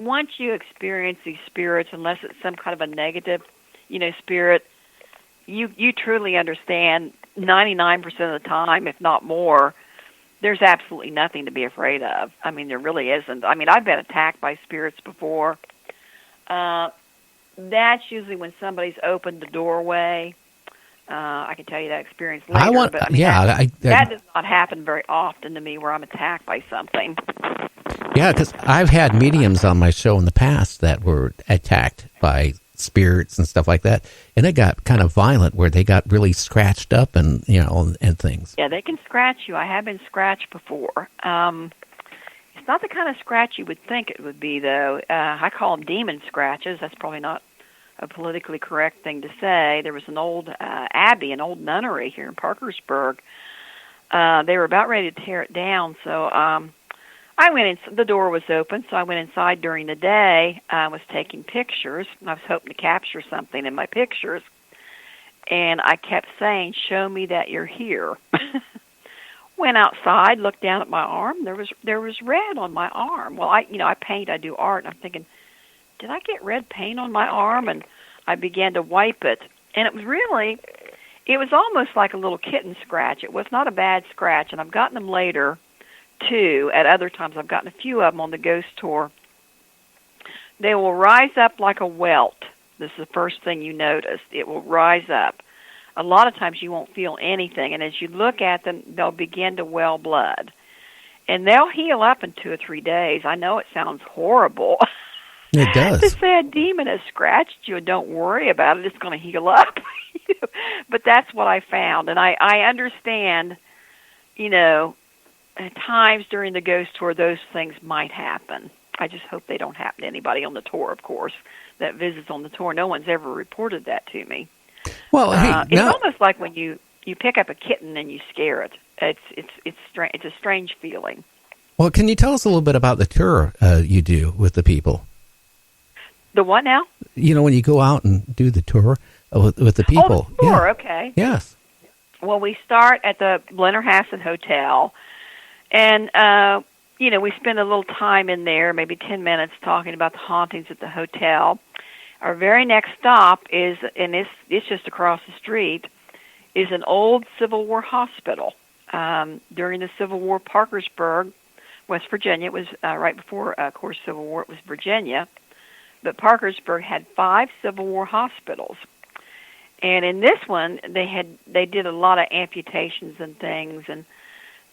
once you experience these spirits, unless it's some kind of a negative, spirit, you truly understand 99% of the time, if not more, there's absolutely nothing to be afraid of. I mean, there really isn't. I mean, I've been attacked by spirits before. That's usually when somebody's opened the doorway. I can tell you that experience later, but I mean, that does not happen very often to me where I'm attacked by something. Yeah, because I've had mediums on my show in the past that were attacked by spirits and stuff like that, and it got kind of violent where they got really scratched up and and things. Yeah, they can scratch you. I have been scratched before. It's not the kind of scratch you would think it would be, though. I call them demon scratches. That's probably not a politically correct thing to say. There was an old abbey, an old nunnery here in Parkersburg. They were about ready to tear it down, so I went in. The door was open, so I went inside during the day. I was taking pictures. I was hoping to capture something in my pictures, and I kept saying, "Show me that you're here." Went outside, looked down at my arm. There was red on my arm. Well, I paint. I do art, and I'm thinking, did I get red paint on my arm? And I began to wipe it, and it was almost like a little kitten scratch. It was not a bad scratch, and I've gotten them later, too. At other times, I've gotten a few of them on the ghost tour. They will rise up like a welt. This is the first thing you notice. It will rise up. A lot of times you won't feel anything, and as you look at them, they'll begin to well blood. And they'll heal up in 2 or 3 days. I know it sounds horrible. It does. To say a demon has scratched you and don't worry about it, it's going to heal up. But that's what I found. And I understand, at times during the ghost tour, those things might happen. I just hope they don't happen to anybody on the tour, of course, that visits on the tour. No one's ever reported that to me. Well, it's almost like when you pick up a kitten and you scare it. It's a strange feeling. Well, can you tell us a little bit about the tour you do with the people? The what now? When you go out and do the tour with the people. Oh, the tour, yeah. Okay. Yes. Well, we start at the Blennerhassett Hotel, and we spend a little time in there, maybe 10 minutes, talking about the hauntings at the hotel. Our very next stop is, and it's just across the street, is an old Civil War hospital. During the Civil War, Parkersburg, West Virginia, it was right before, of course, Civil War, it was Virginia, but Parkersburg had 5 Civil War hospitals. And in this one, they did a lot of amputations and things, and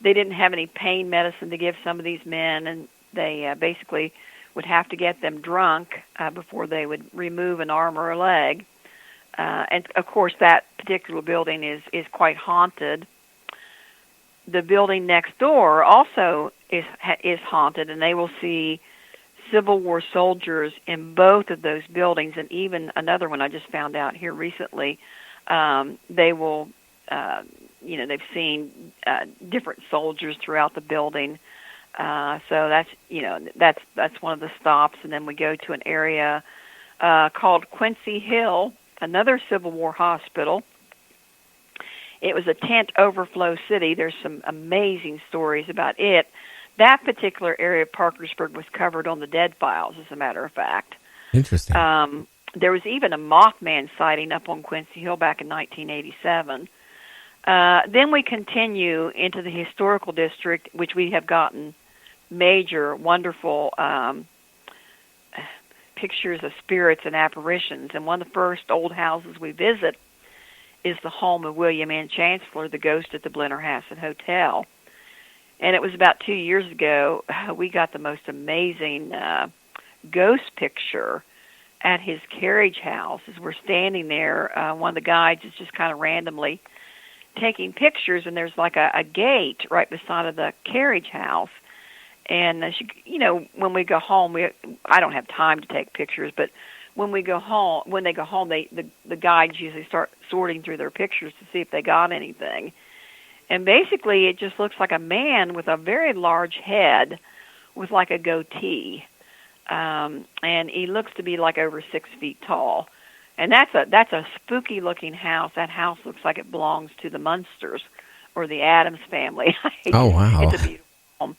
they didn't have any pain medicine to give some of these men, and they basically would have to get them drunk before they would remove an arm or a leg. And, of course, that particular building is quite haunted. The building next door also is haunted, and they will see Civil War soldiers in both of those buildings, and even another one I just found out here recently. They will, they've seen different soldiers throughout the building. So that's one of the stops, and then we go to an area called Quincy Hill, another Civil War hospital. It was a tent overflow city. There's some amazing stories about it. That particular area of Parkersburg was covered on the dead files, as a matter of fact. Interesting. There was even a Mothman sighting up on Quincy Hill back in 1987. Then we continue into the historical district, which we have gotten major, wonderful pictures of spirits and apparitions. And one of the first old houses we visit is the home of William N. Chancellor, the ghost at the Blennerhassett Hotel. And it was about 2 years ago, we got the most amazing ghost picture at his carriage house. As we're standing there, one of the guides is just kind of randomly taking pictures, and there's like a gate right beside of the carriage house. And when we go home, I don't have time to take pictures, but when they go home, the guides usually start sorting through their pictures to see if they got anything. And basically, it just looks like a man with a very large head with like a goatee. And he looks to be like over 6 feet tall. And that's a spooky-looking house. That house looks like it belongs to the Munsters or the Addams family. Oh, wow. It's a beautiful home.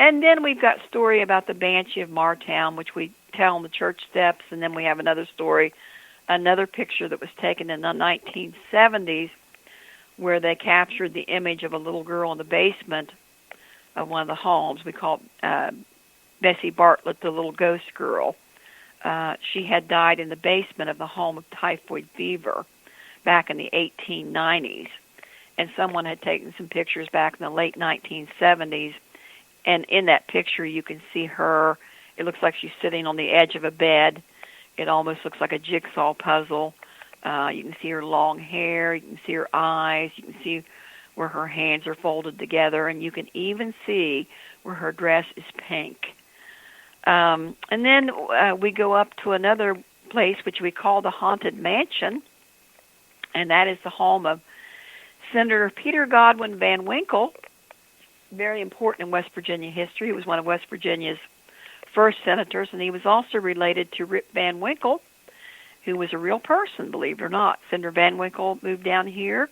And then we've got story about the Banshee of Martown, which we tell on the church steps, and then we have another story, another picture that was taken in the 1970s where they captured the image of a little girl in the basement of one of the homes. We call Bessie Bartlett the little ghost girl. She had died in the basement of the home of typhoid fever back in the 1890s. And someone had taken some pictures back in the late 1970s. And in that picture, you can see her. It looks like she's sitting on the edge of a bed. It almost looks like a jigsaw puzzle. You can see her long hair. You can see her eyes. You can see where her hands are folded together. And you can even see where her dress is pink. And then we go up to another place, which we call the Haunted Mansion. And that is the home of Senator Peter Godwin Van Winkle, very important in West Virginia history. He was one of West Virginia's first senators, and he was also related to Rip Van Winkle, who was a real person, believe it or not. Senator Van Winkle moved down here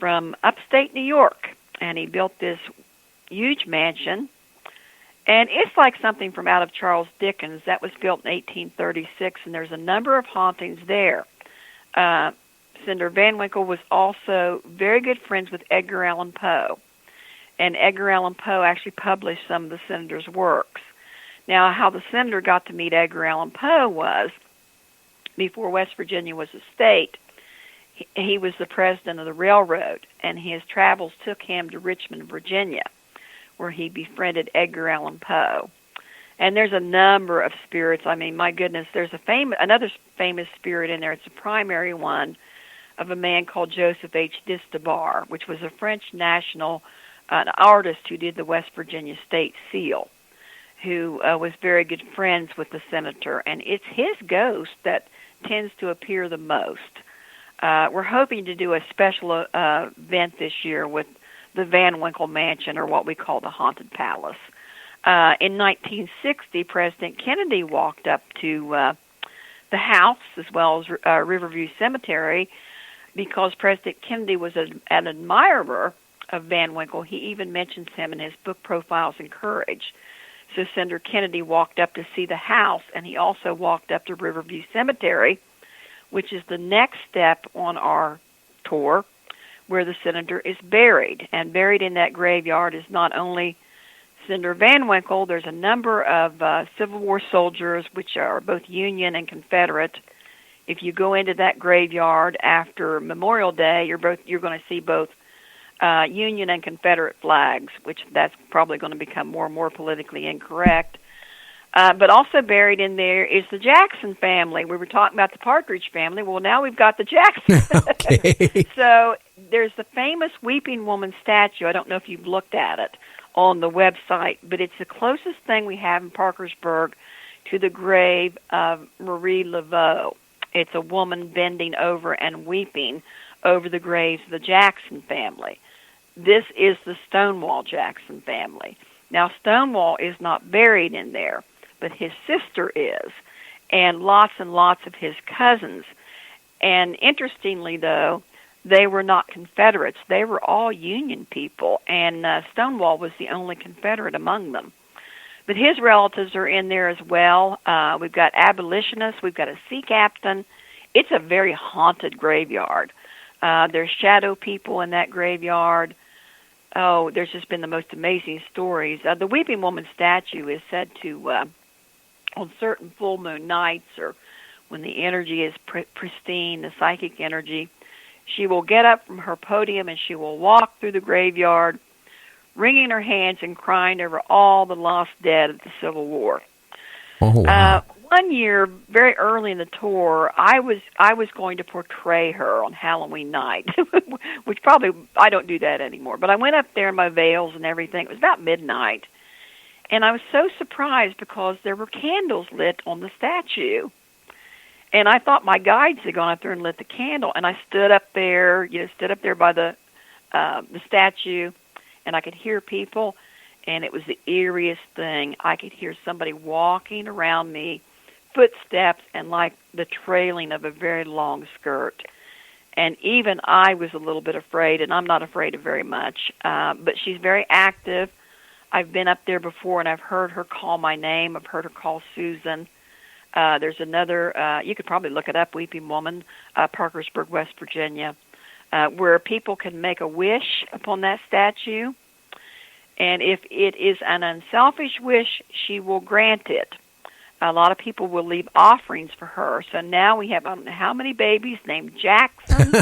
from upstate New York, and he built this huge mansion. And it's like something from out of Charles Dickens. That was built in 1836, and there's a number of hauntings there. Senator Van Winkle was also very good friends with Edgar Allan Poe. And Edgar Allan Poe actually published some of the senator's works. Now, how the senator got to meet Edgar Allan Poe was, before West Virginia was a state, he was the president of the railroad, and his travels took him to Richmond, Virginia, where he befriended Edgar Allan Poe. And there's a number of spirits. I mean, my goodness, there's another famous spirit in there. It's a primary one of a man called Joseph H. Distabar, which was a French national an artist who did the West Virginia State Seal, who was very good friends with the senator, and it's his ghost that tends to appear the most. We're hoping to do a special event this year with the Van Winkle Mansion, or what we call the Haunted Palace. In 1960, President Kennedy walked up to the house as well as Riverview Cemetery because President Kennedy was an admirer of Van Winkle. He even mentions him in his book Profiles in Courage. So Senator Kennedy walked up to see the house, and he also walked up to Riverview Cemetery, which is the next step on our tour, where the senator is buried. And buried in that graveyard is not only Senator Van Winkle, there's a number of Civil War soldiers, which are both Union and Confederate. If you go into that graveyard after Memorial Day, you're going to see both Union and Confederate flags, which that's probably going to become more and more politically incorrect. But also buried in there is the Jackson family. We were talking about the Partridge family. Well, now we've got the Jacksons. Okay. So there's the famous Weeping Woman statue. I don't know if you've looked at it on the website, but it's the closest thing we have in Parkersburg to the grave of Marie Laveau. It's a woman bending over and weeping over the graves of the Jackson family. This is the Stonewall Jackson family. Now, Stonewall is not buried in there, but his sister is, and lots of his cousins. And interestingly, though, they were not Confederates. They were all Union people, and Stonewall was the only Confederate among them. But his relatives are in there as well. We've got abolitionists. We've got a sea captain. It's a very haunted graveyard. There's shadow people in that graveyard. Oh, there's just been the most amazing stories. The Weeping Woman statue is said to, on certain full moon nights or when the energy is pristine, the psychic energy, she will get up from her podium and she will walk through the graveyard, wringing her hands and crying over all the lost dead of the Civil War. Oh, wow. One year, very early in the tour, I was going to portray her on Halloween night, which probably I don't do that anymore. But I went up there in my veils and everything. It was about midnight, and I was so surprised because there were candles lit on the statue. And I thought my guides had gone up there and lit the candle, and I stood up there by the statue, and I could hear people, and it was the eeriest thing. I could hear somebody walking around me, footsteps, and like the trailing of a very long skirt. And even I was a little bit afraid, and I'm not afraid of very much, but she's very active. I've been up there before, and I've heard her call my name. I've heard her call Susan. There's another, you could probably look it up, Weeping Woman, Parkersburg, West Virginia, where people can make a wish upon that statue. And if it is an unselfish wish, she will grant it. A lot of people will leave offerings for her. So now we have, I don't know how many babies named Jackson,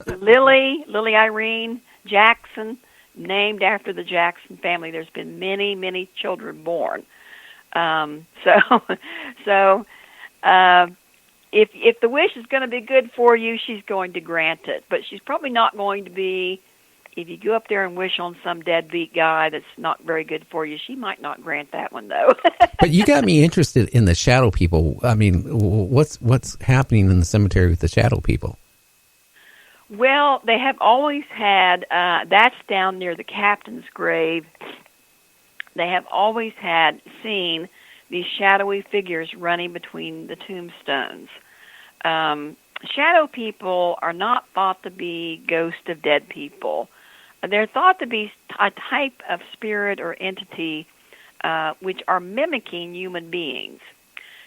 Lily Irene Jackson, named after the Jackson family. There's been many, many children born. If the wish is going to be good for you, she's going to grant it. But she's probably not going to be, if you go up there and wish on some deadbeat guy that's not very good for you, she might not grant that one, though. But you got me interested in the shadow people. I mean, what's happening in the cemetery with the shadow people? Well, they have always had, that's down near the captain's grave. They have always seen these shadowy figures running between the tombstones. Shadow people are not thought to be ghosts of dead people. They're thought to be a type of spirit or entity which are mimicking human beings.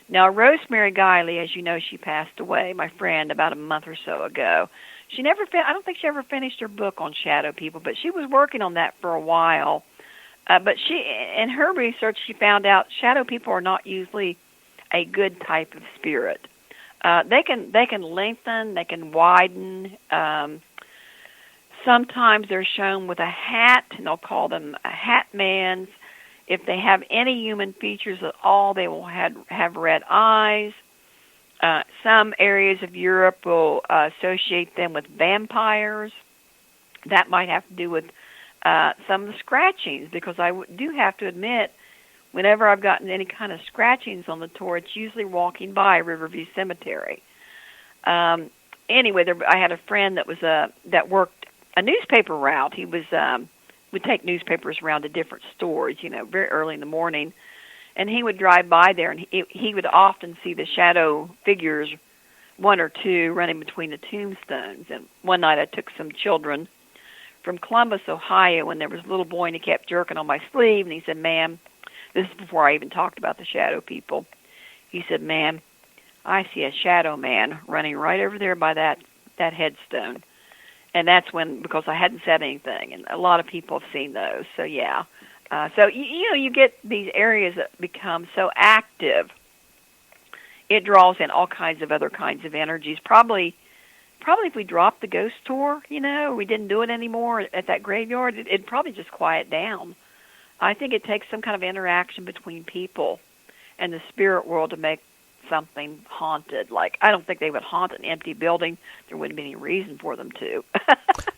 Now, Rosemary Guiley, as you know, she passed away, my friend, about a month or so ago. I don't think she ever finished her book on shadow people, but she was working on that for a while. But in her research, she found out shadow people are not usually a good type of spirit. They can lengthen, they can widen. Sometimes they're shown with a hat, and they'll call them a hat man's. If they have any human features at all, they will have red eyes. Some areas of Europe will associate them with vampires. That might have to do with some of the scratchings, because I do have to admit, whenever I've gotten any kind of scratchings on the door, it's usually walking by Riverview Cemetery. Anyway, I had a friend that worked a newspaper route. He would take newspapers around to different stores, very early in the morning, and he would drive by there, and he would often see the shadow figures, one or two, running between the tombstones. And one night I took some children from Columbus, Ohio, and there was a little boy, and he kept jerking on my sleeve, and he said, "Ma'am," this is before I even talked about the shadow people, he said, "Ma'am, I see a shadow man running right over there by that headstone." And that's because I hadn't said anything, and a lot of people have seen those. So, yeah. You get these areas that become so active, it draws in all kinds of other kinds of energies. Probably if we dropped the ghost tour, we didn't do it anymore at that graveyard, it'd probably just quiet down. I think it takes some kind of interaction between people and the spirit world to make something haunted. Like, I don't think they would haunt an empty building. There wouldn't be any reason for them to.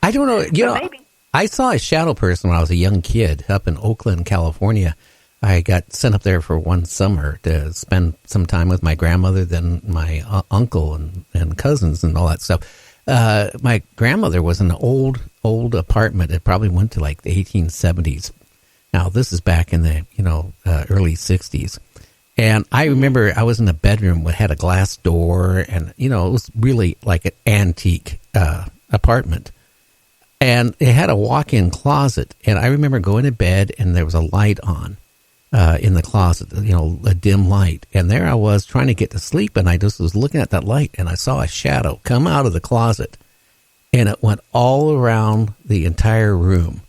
I don't know. Maybe. I saw a shadow person when I was a young kid up in Oakland, California. I got sent up there for one summer to spend some time with my grandmother, then my uncle and cousins and all that stuff. My grandmother was in an old apartment. It probably went to like the 1870s. Now, this is back in the early 60s. And I remember I was in a bedroom that had a glass door, and, it was really like an antique apartment. And it had a walk-in closet, and I remember going to bed, and there was a light on in the closet, a dim light. And there I was trying to get to sleep, and I just was looking at that light, and I saw a shadow come out of the closet, and it went all around the entire room,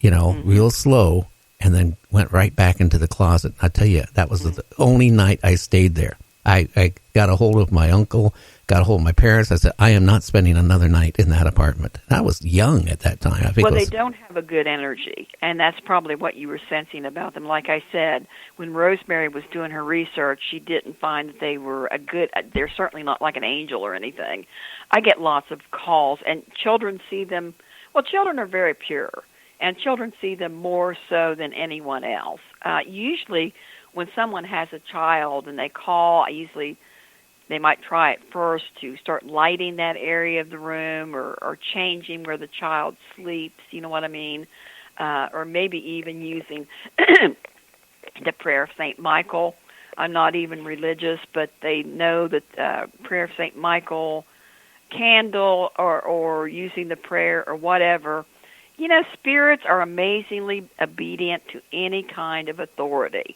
real slow, and then went right back into the closet. I tell you, that was the only night I stayed there. I got a hold of my uncle, got a hold of my parents. I said, I am not spending another night in that apartment. And I was young at that time. I think they don't have a good energy, and that's probably what you were sensing about them. Like I said, when Rosemary was doing her research, she didn't find that they were they're certainly not like an angel or anything. I get lots of calls, and children see them. Well, children are very pure, and children see them more so than anyone else. Usually, when someone has a child and they call, they might try at first to start lighting that area of the room or changing where the child sleeps, you know what I mean? Or maybe even using the prayer of St. Michael. I'm not even religious, but they know that prayer of St. Michael candle or using the prayer or whatever You know, spirits are amazingly obedient to any kind of authority.